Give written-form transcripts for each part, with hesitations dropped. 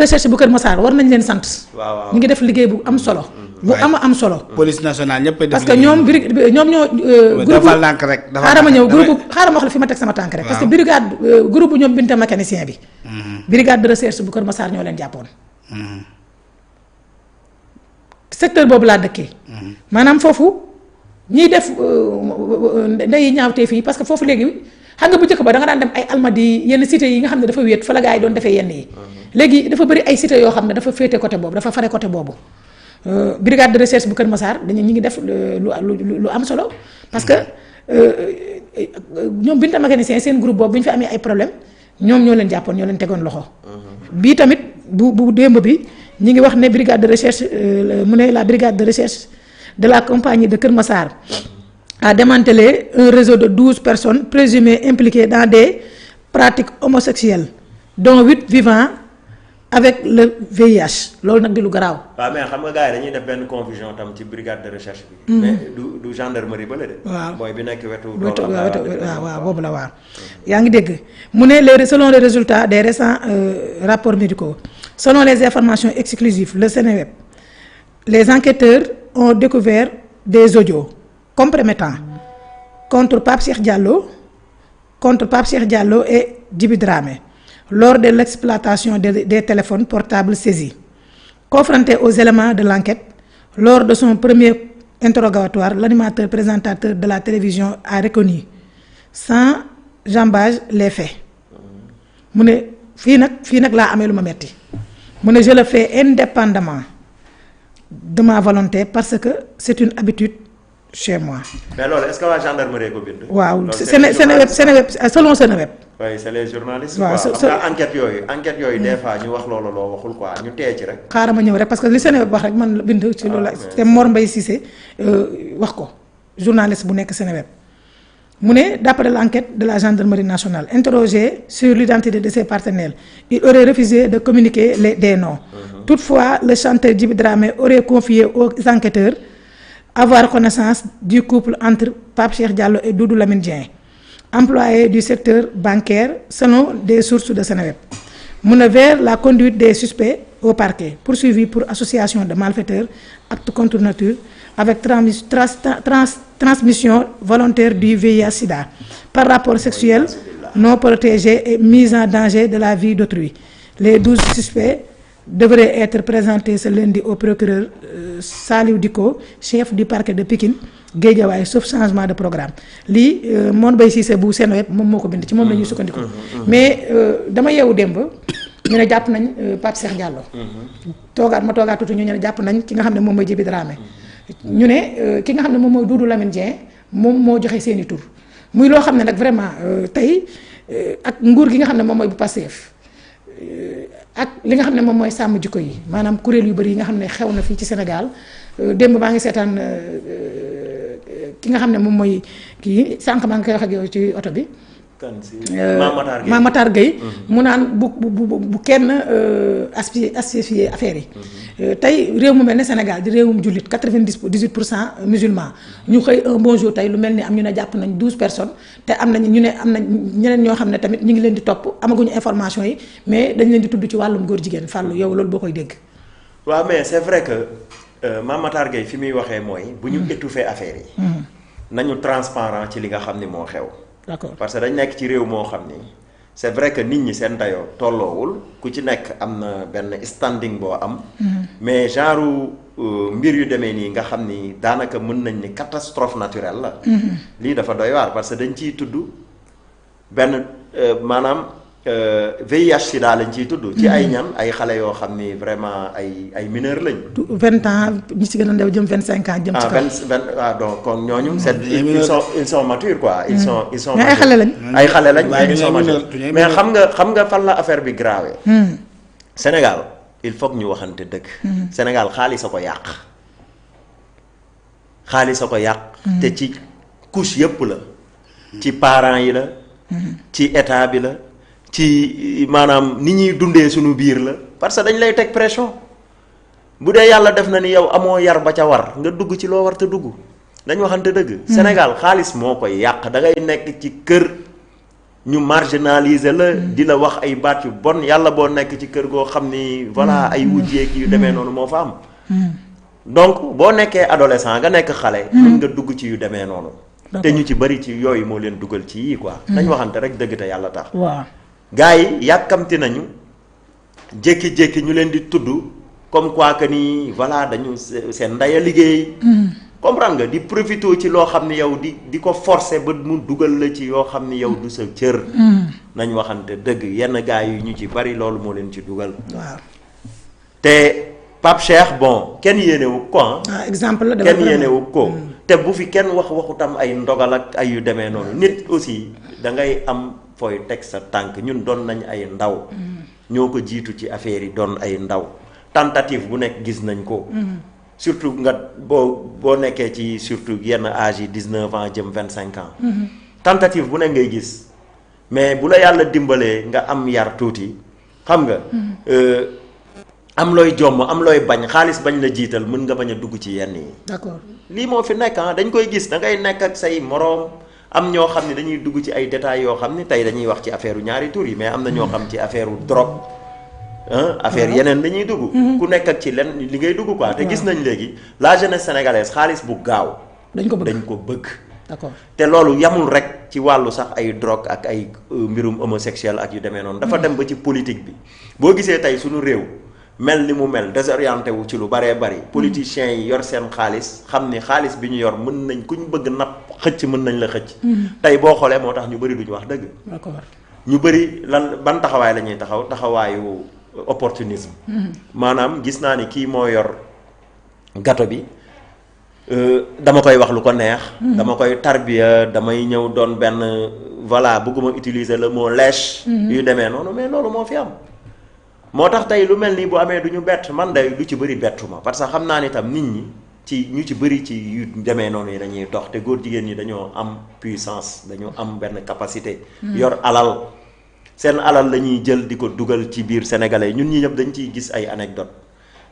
recherche bu Kër Massar war nañ leen sant. waaw ñu ngi def liggéey bu am solo. bu am solo. police nationale ñëpp parce que ñoom ñoom ñoo. groupe dafa lànk rek xaaral ma ñëw groupe xaaral ma wax la fi ma teg sama tànk rek. parce que brigade groupe ñoom Binta mécanicien bi. brigade de recherche bu Kër Massar ñoo leen jàppoon. secteur boobu laa dëkkee. maanaam foofu ñiy def nday ñaawtee fii parce que foofu léegi xam nga bu njëkk ba da nga daan dem ay almadi yenn cité yi nga xam ne dafa wéet fa la gaa yi doon defee yenn yi. léegi dafa bëri ay cité yoo xam ne dafa féete côté boobu dafa fare côté boobu. brigade de recherche bu Kër Massar dañu ñu ngi def lu am solo parce que ñoom Binta mécanicien seen groupe boobu bu ñu fi amee ay problème ñoom ñoo leen jàppoon ñoo leen tegoon loxo. bii tamit bu démb bi ñu ngi wax ne brigade de recherche mu ne la brigade de recherche de la compagnie de Kër Massar a démantelé un réseau de 12 personnes présumées impliquées dans des pratiques homosexuelles dont 8 vivant avec le VIH loolu nag di lu garaaw. waaw mais xam nga gars yi dañuy def benn confusion tam ci brigade de recherche bi. mais du gendarmerie ba la de. waaw mooy bi nekk wetu. waaw boobu la waaw. yaa ngi dégg mu ne selon les résultats des récents rapports médicaux selon les informations exclusives le Seneweb les enquêteurs ont découvert des audios compromettants contre Pape Cheikh Diallo et Djibi Dramé lors de l'exploitation des téléphones portables saisis. Confronté aux éléments de l'enquête, lors de son premier interrogatoire, l'animateur présentateur de la télévision a reconnu sans jambage les faits. mu ne fii nag laa amee lu ma metti mu ne je le fais indépendamment de ma volonté parce que c'est une habitude chez moi. mais loolu est-ce que waa gendarmerie ko bind. waaw Seneweb selon Seneweb. oui c'est les journalistes. waaw xam nga enquête yooyu des fois ñu wax loolu loo waxul quoi ñu tee ci rek. xaaral ma ñëw rek parce que li Seneweb wax rek man la bind ci loolu la te Mor Mbaye Cissé wax ko journaliste bu nekk Seneweb mu ne d'après l'enquête de la gendarmerie nationale interrogé sur l'identité de ses partenaires il aurait refusé de communiquer des noms. Toutefois le chanteur Djibi Dramé aurait confié aux enquêteurs avoir connaissance du couple entre Pape Cheikh Diallo et Doudou Lamine Dieng, employé du secteur bancaire selon des sources de Seneweb. mu ne vers la conduite des suspects au parquet poursuivi pour association de malfaiteurs acte contre nature avec transmission volontaire du VIH/SIDA par rapport sexuel non protégé et mise en danger de la vie d'autrui. Les 12 suspects devraient être présentés ce lundi au procureur Saliou Dicko, chef du parquet de Pikine Guédiawaye sauf changement de programme lii Mor Mbaye Cissé bu Seneweb moom moo ko bind ci moom la ñuy sukkandiku. mais dama yeewu démb ñu ne jàpp nañ Pape Cheikh Diallo. toogaat tuuti ñu ne jàpp nañ ki nga xam ne moom mooy Djibi Dramé ñu ne ki nga xam ne moom mooy Doudou Lamine Dieng moom moo joxe seeni tur muy loo xam ne nag vraiment tey ak nguur gi nga xam ne moom mooy bu Pastef ak li nga xam ne moom mooy sàmm jikko yi maanaam kuréel yu bëri yi nga xam ne xew na fii ci Sénégal démb maa ngi seetaan ki nga xam ne moom mooy kii sànq maa ngi koy wax ak yow ci oto bi. Mame Matar Gueye mu naan bu kenn asphyxier affaire yi. tey réew mu mel ne Sénégal di réewum jullit 98% musulman ñu xëy un bon jour tey lu mel ni am ñu ne jàpp nañ 12 personnes te am nañ ñeneen ñoo xam ne tamit ñu ngi leen di topp amaguñu information yi mais dañ leen di tudd ci wàllum góor jigéen fàllu yow loolu boo koy dégg. waaw mais c'est vrai que Mame Matar Gueye fi muy waxee mooy. bu ñu étouffer affaire yi. nañu transparent ci li nga xam ni moo xew. d'accord parce que dañ nekk ci réew moo xam ni c'est vrai que nit ñi seen dayoo tolloowul ku ci nekk am na benn standing boo am. mais genre mbir yu demee nii nga xam ni daanaka mën nañ ni catastrophe naturelle la. lii dafa doy waar parce que dañ ciy tudd benn maanaam VIH/SIDA lañ ciy tudd. ci ay ñan ay xale yoo xam ni vraiment ay mineurs lañ. 20 ans ñi ci gën a ndaw jëm 25 ans jëm ci kaw. donc kon ñooñu. ils sont matures quoi. ils sont mais ay xale lañ. ay xale lañ mais ils sont matures mais xam nga fan la affaire bi grave. Sénégal il faut que ñu waxante dëgg. Sénégal xaalis a ko yàq. te ci couche yëpp la. ci parents yi la. ci état bi la. ci maanaam ni ñuy dundee suñu biir la parce que dañ lay teg pression bu dee yàlla def na ni yow amoo yar ba ca war nga dugg ci loo war te dugg dañ waxante dëgg. Sénégal xaalis moo koy yàq da ngay nekk ci kër ñu marginaliser la di la wax ay baat yu bon yàlla boo nekk ci kër goo xam ni voilà ay wujjeeg yu demee noonu moo fa am donc boo nekkee adolescent nga nekk xale mën nga dugg ci yu demee noonu te ñu ci bari ci yooyu moo leen dugal ci yii quoi dañ waxante rek dëgg te yàlla tax waaw gars yi yàkkamti nañu jékki-jékki ñu leen di tudd comme quoi que ni voilà dañu seen ndaya liggéey comprendre nga di profité ci loo xam ni yow di ko forcer ba mu dugal la ci yoo xam ni yow du sa cër nañ waxante dëgg yenn gars yi ñu ci bari loolu moo leen ci dugal waaw te Pape Cheikh bon kenn yéenewu ko ah exemple la kenn yéenewu ko te bu fi kenn waxu tam ay ndogal ak ay yu demee noonu nit aussi da ngay am fooy teg sa tànk ñun doon nañ ay ndaw ñoo ko jiitu ci affaire yi doon ay ndaw tentative bu nekk gis nañ ko surtout nga boo nekkee ci surtout yenn âge yi 19 ans jëm 25 ans tentative bu nekk ngay gis mais bu la yàlla dimbalee nga am yar tuuti xam nga am looy jomm am looy bañ xaalis bañ la jiital mën nga bañ a dugg ci yenn yi d'accord lii moo fi nekk dañ koy gis da ngay nekk ak say moroom am ñoo xam ne dañuy dugg ci ay détails yoo xam ne tey dañuy wax ci affaire u ñaari tur yi mais am na ñoo xam ci affaire u drogue affaire yeneen dañuy dugg ku nekk ak ci len li ngay dugg quoi te gis nañ léegi la jeunesse sénégalaise xaalis bu gaaw dañ ko bëgg d'accord te loolu yamul rek ci wàllu sax ay drogue ak ay mbirum homosexuel ak yu demee noonu dafa dem ba ci politique bi boo gisee tey suñu réew mel ni mu mel désorienté wu ci lu baree bari politiciens yi yor seen xaalis xam ni xaalis bi ñu yor mën nañ ku ñu bëgg napp xëcc mën nañ la xëcc tey boo xoolee moo tax ñu bëri duñu wax dëgg ñu bëri ban taxawaay la ñuy taxawaayu opportunisme maanaam gis naa ni kii moo yor gato bi dama koy wax lu ko neex dama koy tarbiya damay ñëw doon benn voilà bëgguma utiliser le mot lèche yu demee noonu mais loolu moo fi am moo tax tey lu mel nii bu amee du ñu bett man day lu ci bëri bettu ma parce que xam naa ni tam nit ñi ci ñu ci bëri ci yu demee noonu yi dañuy dox te góor jigéen ñi dañoo am puissance dañoo am benn capacité yor alal seen alal la ñuy jël di ko dugal ci biir sénégalais ñun ñi ñëpp dañ ciy gis ay anecdote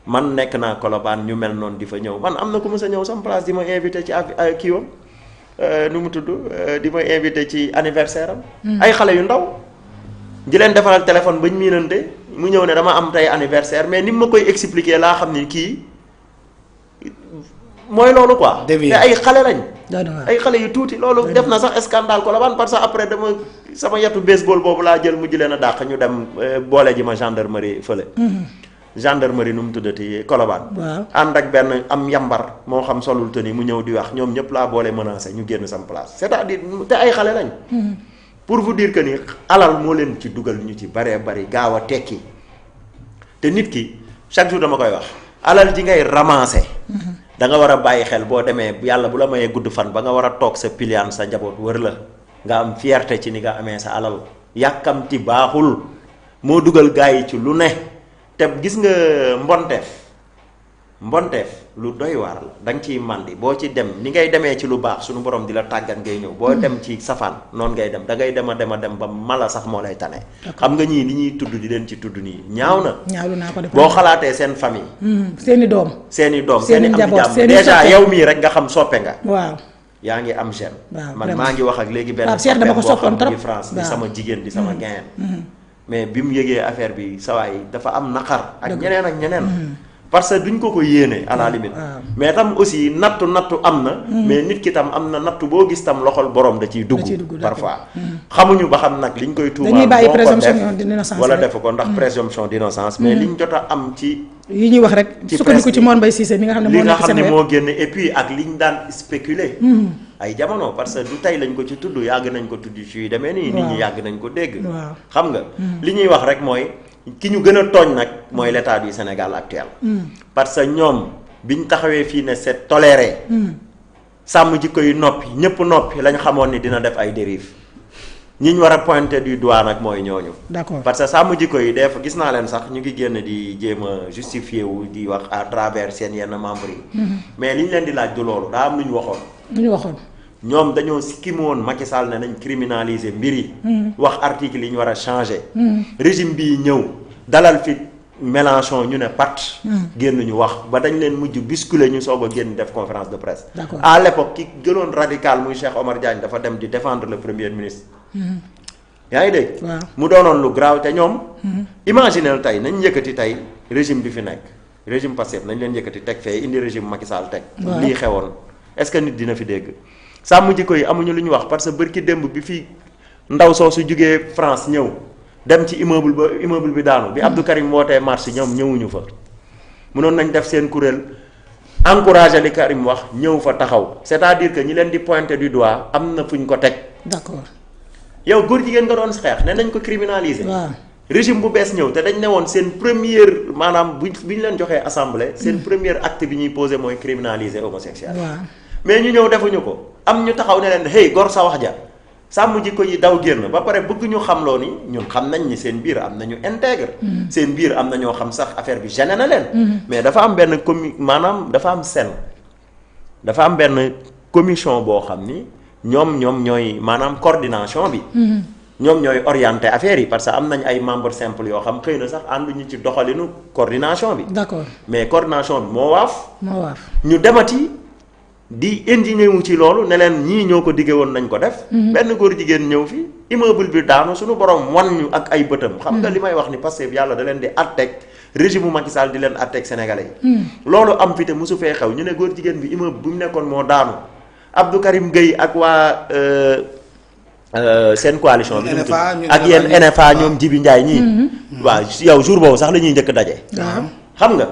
man nekk naa Colobane ñu mel noonu di fa ñëw man am na ku mës a ñëw sama place di ma invité ci kii wam nu mu tudd di ma invité ci anniversaire am ay xale yu ndaw di leen defaral téléphone bañ miinante mu ñëw ne dama am tey anniversaire mais ni ma koy expliquer laa xam ni kii mooy loolu quoi te ay xale lañ ay xale yu tuuti loolu def na sax scandale Colobane parce que après dama sama yetu baseball boobu laa jël mujj leen a dàq ñu dem boole ji ma gendarmerie fële gendarmerie nu mu tuddati Colobane ànd ak benn am yambar moo xam solul te ni mu ñëw di wax ñoom ñëpp laa boole menacé ñu génn sam place c'est-à-dire te ay xale lañ pour vous dire que ni alal moo leen ci dugal ñu ci baree bari gaaw a tekki te nit ki chaque jour dama koy wax alal ji ngay ramasser da nga war a bàyyi xel boo demee yàlla bu la mayee gudd fan ba nga war a toog sa piliaan sa njaboot wër la nga am fierté ci ni nga amee sa alal yàkkamti baaxul moo dugal gars yi ci lu ne te gis nga mbonteef lu doy waar la da nga ciy màndi boo ci dem ni ngay demee ci lu baax suñu borom di la tàggat ngay ñëw boo dem ci safaan noonu ngay dem da ngay dem a dem ba mala sax moo lay tane xam nga ñii li ñuy tudd di leen ci tudd nii ñaaw na boo xalaatee seen famille seeni doom seeni am jàmm déjà yow mii rek nga xam soppe nga waaw yaa ngi am gene man maa ngi wax ak léegi benn dama ko soppoon trop France di sama jigéen di sama gain mais bi mu yëgee affaire bi sawaay dafa am naqar ak ñeneen parce que duñ ko yéene à la limite mais tam aussi nattu am na mais nit ki tam am na nattu boo gis tam loxol borom da ciy dugg parfois xamuñu ba xam nag liñ koy tuumaal moo ko def wala def ko ndax présomption d'innocence mais liñ jot a am ci yi ñuy wax rek sukkandiku ci Mor Mbaye Cissé mi nga xam ne moo génne et puis ak liñ daan spéculer ay jamono parce que du tey lañ ko ci tudd yàgg nañ ko tudd ci demee nii nit ñi yàgg nañ ko dégg xam nga li ñuy wax rek mooy ki ñu gën a tooñ nag mooy l'état du Sénégal actuel parce que ñoom biñ taxawee fii ne c'est toléré sàmm jikko yu noppi ñëpp noppi lañ xamoon ni dina def ay dérives ñi ñu war a pointer du doigt nag mooy ñooñu d'accord parce que sàmm jikko yi def gis naa leen sax ñu ngi génn di jéem a justifier wu di wax à travers seen yenn membres yi mais li ñu leen di laaj du loolu daa am lu ñu waxoon ñoom dañoo sikkimu woon Macky Sall ne nañ criminaliser mbir yi wax article yi ñu war a changer régime bii ñëw dalal fi Mélenchon ñu ne pat génn ñu wax ba dañ leen mujj bousculer ñu soog a génn def conférence de presse à l'époque ki gënoon radical muy Cheikh Omar Diagne dafa dem di défendre le premier ministre yaa ngi dégg. waaw mu doonoon lu graaw te ñoom. imaginel tey nañ yëkkati tey régime bi fi nekk régime Pastef nañ leen yëkkati teg fee indi régime Macky Sall teg. lii xewoon est-ce que nit dina fi dégg. sàmm jikko yi amuñu lu ñu wax parce que bërki démb bi fi ndaw soo su jugee France ñëw dem ci immeuble bi daanu bi Abdou Karim wootee marche ñoom ñëwuñu fa. mënoon nañ def seen kuréel encourager li Karim wax ñëw fa taxaw c'est-à-dire que ñi leen di pointer du doigt am na fuñ ko teg. d'accord. yow góor jigéen nga doon xeex ne nañ ko criminaliser. waaw régime bu bees ñëw te dañ ne woon seen première maanaam bi ñu leen joxee assemblée. seen première acte bi ñuy posé mooy criminaliser homosexuel. waaw mais ñu ñëw defuñu ko am ñu taxaw ne leen hey gor sa wax ja sàmm jikko yi daw génn ba pare bëgg ñu xam loo ni ñun xam nañ ni seen biir am nañu intègre. seen biir am na ñoo xam sax affaire bi gêné na leen. mais dafa am benn maanaam dafa am sen dafa am benn commission boo xam ni ñoom ñooy maanaam coordination bi. ñoom ñooy orienté affaire yi parce que am nañ ay membres simples yoo xam xëy na sax ànduñu ci doxalinu coordination bi. d'accord mais coordination bi moo waaf. ñu demati. di indigné wu ci loolu ne leen ñii ñoo ko diggee woon nañ ko def. benn góor jigéen ñëw fi immeuble bi daanu suñu borom wan ñu ak ay bëtam. xam nga li may wax ni parce que yàlla da leen di àtteeg régime mu Macky Sall di leen àtteeg sénégalais yi. loolu am fi te mosu fee xew ñu ne góor jigéen bi immeuble bu mu nekkoon moo daanu Abdou Karim Gueye ak waa seen coalition bi. ak yéen NFA ñoom Jibi Ndiaye ñii. waaw yow jour boobu sax la ñuy njëkk daje. xam nga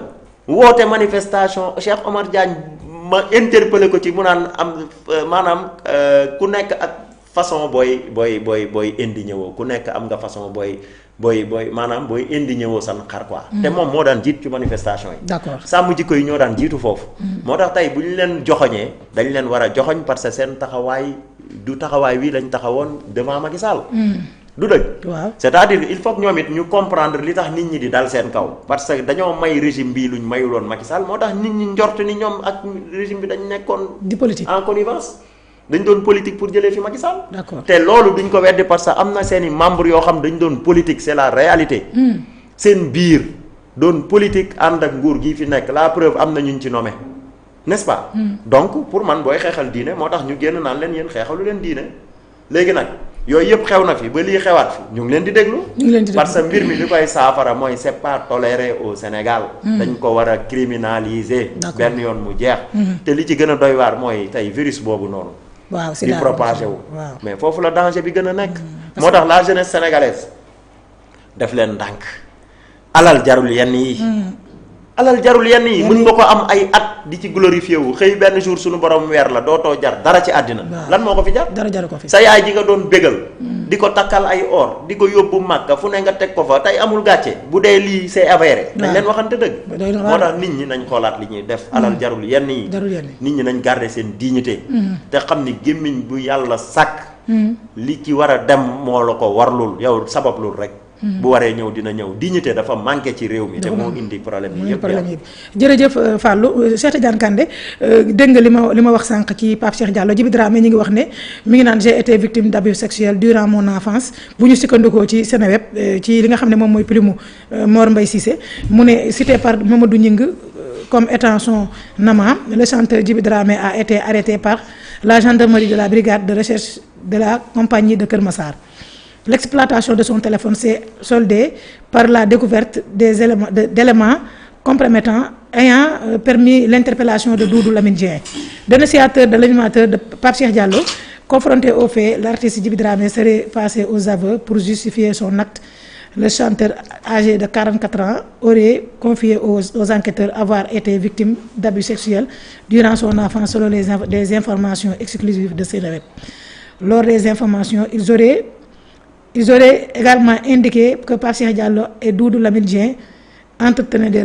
woote manifestation Cheikh Omar Diagne. ma interpellé ko ci mu naan am maanaam ku nekk ak façon booy indi ñëwoo ku nekk am nga façon booy maanaam booy indi ñëwoo san xar quoi. te moom moo daan jiit ci manifestation yi. d'accord sàmm jikko yi ñoo daan jiitu foofu. moo tax tey bu ñu leen joxoñee dañ leen war a joxoñ parce que seen taxawaay du taxawaay wii lañ taxawoon devant Macky Sall. du dëgg. waaw c'est-à-dire il faut que ñoom it ñu comprendre li tax nit ñi di dal seen kaw parce que dañoo may régime bii luñ mayuloon Macky Sall moo tax nit ñi njort ni ñoom ak régime bi dañ nekkoon. di politique en connivence dañ doon politique pour jëlee fi Macky Sall. d'accord te loolu duñ ko weddi parce que am na seen i membres yoo xam dañ doon politique c'est la réalité. seen biir doon politique ànd ak nguur gii fi nekk la preuve am na ñuñ ci nommé n'est-ce pas. donc pour man booy xeexal diine moo tax ñu génn naan leen yéen xeexalu leen diine léegi nag. yooyu yëpp xew na fi ba lii xewaat fi ñu ngi leen di déglu. parce que mbir mi li koy saafara mooy c'est pas toléré au Sénégal. dañ ko war a criminaliser. benn yoon mu jeex. te li ci gën a doy waar mooy tey virus boobu noonu. waaw di propagé wu. mais foofu la danger bi gën a nekk. moo tax la jeunesse sénégalaise def leen ndànk alal jarul yenn yi. alal jarul yenn yi mën nga ko am ay at di ci glorifié wu xëy benn jour suñu borom weer la dootoo jar dara ci àddina. lan moo ko fi jar. dara jaru ko fi sa yaay ji nga doon bégal. di ko takkal ay or di ko yóbbu Màkka fu ne nga teg ko fa tey amul gàcce bu dee lii c'est avéré. dañ leen waxante dëgg. moo tax nit ñi nañ xoolaat li ñuy def. alal jarul yenn yi. nit ñi nañ garder seen dignité. te xam ni gémmiñ bu yàlla sàkk. li ci war a dem moo la ko warlul yow sabablul rek. bu waree ñëw dina ñëw dignité dafa manqué ci réew mi te moo indi problème yi yëpp. jërëjëf Fallou Cheikh Tidiane Kandé dégg nga li ma wax sànq ci Pape Cheikh Diallo Djiby Dramé ñi ngi wax ne mi ngi naan j'ai été victime d'abus sexuels durant mon enfance bu ñu sukkandikoo ci Seneweb ci li nga xam ne moom mooy primu Mor Mbaye Cissé mu ne cité par Mamadou Gningue comme étant son amant le chanteur Djiby Dramé a été arrêté par la gendarmerie de la brigade de recherche de la compagnie de Keur Massar. L'exploitation de son téléphone s'est soldée par la découverte d'éléments compromettants ayant permis l'interpellation de Doudou Lamine Dieng. Dénonciateur de l'animateur de Pape Cheikh Diallo, confronté aux faits, l'artiste Djiby Dramé serait passé aux aveux pour justifier son acte. Le chanteur âgé de 44 ans aurait confié aux enquêteurs avoir été victime d'abus sexuels durant son enfance selon des informations exclusives de Seneweb. Lors des informations, ils auraient également indiqué que Pape Cheikh Diallo et Doudou Lamine Dieng entretenaient des